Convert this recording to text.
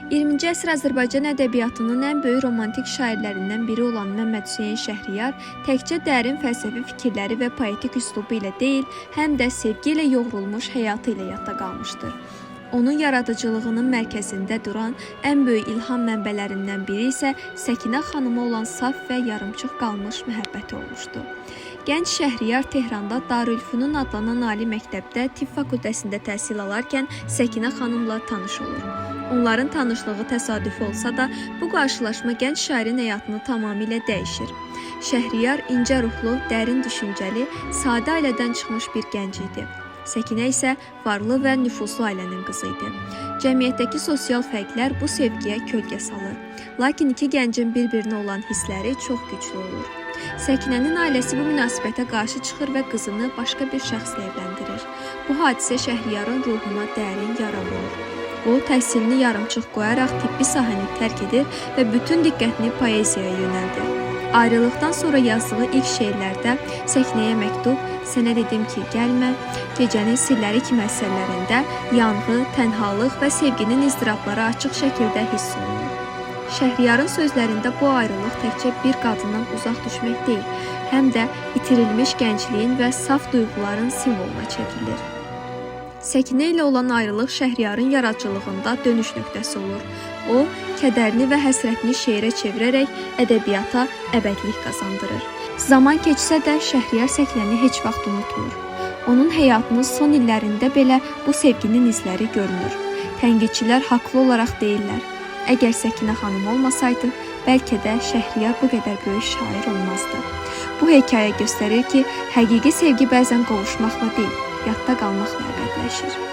20-ci əsr Azərbaycan ədəbiyyatının ən böyük romantik şairlərindən biri olan Məmməd Hüseyn Şəhriyar təkcə dərin fəlsəfi fikirləri və poetik üslubu ilə deyil, həm də sevgi ilə yoğrulmuş həyatı ilə yadda qalmışdır. Onun yaradıcılığının mərkəzində duran ən böyük ilham mənbələrindən biri isə Səkinə xanıma olan saf və yarımçıq qalmış məhəbbəti olmuşdu. Gənc Şəhriyar Tehranda Darülfünun adlanan ali məktəbdə tibb fakültəsində təhsil alarkən Səkinə xanımla tanış olur. Onların tanışlığı təsadüfi olsa da, bu qarşılaşma gənc şairin həyatını tamamilə dəyişir. Şəhriyar incə ruhlu, dərin düşüncəli, sadə ailədən çıxmış bir gənc idi. Səkinə isə varlı və nüfuzlu ailənin qızı idi. Cəmiyyətdəki sosial fərqlər bu sevgiyə kölgə salır. Lakin iki gəncin bir-birinə olan hissləri çox güclü olur. Səkinənin ailəsi bu münasibətə qarşı çıxır və qızını başqa bir şəxslə evləndirir. Bu hadisə Şəhriyarın ruhuna dərin yara vurur. O, təhsilini yarımçıq qoyaraq tibbi sahəni tərk edir və bütün diqqətini poeziyaya yönəldir. Ayrılıqdan sonra yazdığı ilk şeirlərdə Səkinəyə məktub, Sənə dedim ki, gəlmə, Gecənin sirləri kimi əsərlərində yanğı, tənhalıq və sevginin iztirabları açıq şəkildə hiss olunur. Şəhriyarın sözlərində bu ayrılıq təkcə bir qadından uzaq düşmək deyil, həm də itirilmiş gəncliyin və saf duyğuların simvoluna çevrilir. Səkinə ilə olan ayrılıq Şəhriyarın yaradıcılığında dönüş nöqtəsi olur. O, kədərini və həsrətini şeirə çevirərək ədəbiyyata əbədlik qazandırır. Zaman keçsə də Şəhriyar Səkinəni heç vaxt unutmur. Onun həyatının son illərində belə bu sevginin izləri görünür. Tənqidçilər haqlı olaraq deyirlər, əgər Səkinə xanım olmasaydı, bəlkə də Şəhriyar bu qədər böyük şair olmazdı. Bu hekayə göstərir ki, həqiqi sevgi bəzən qovuşmaqla deyil, yadda qalmaqla əbədiləşir.